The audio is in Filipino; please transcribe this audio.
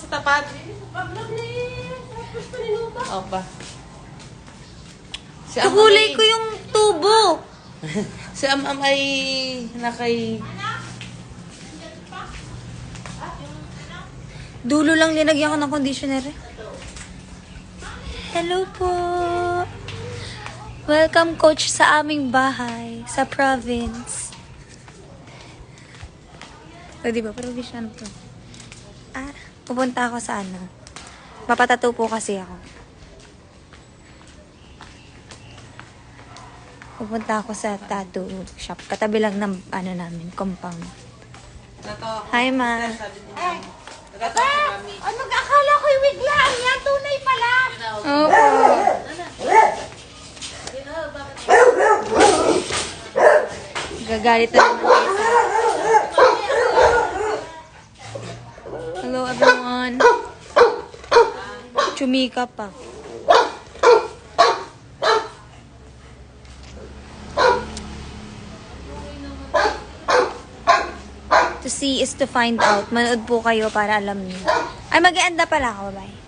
sa tapat. Opa. Si Am Nahulay ko yung tubo. Si Am ay nakay... Dulo lang linagyan ko ng conditioner. Hello po. Welcome, coach, sa aming bahay, sa province. O, diba? Provincial po. Pupunta ako sa ano. Papatato po kasi ako. Pupunta ako sa tattoo shop. Katabi lang ng ano namin, compound. Hi, ma. Ano akala ko yung wig lang? Yan, tunay pala. Opo. Gagalit na naman kayo sa... Hello, everyone. Chumika pa. To see is to find out. Manood po kayo para alam niyo. Ay, mag-ianda pala ako. Bye.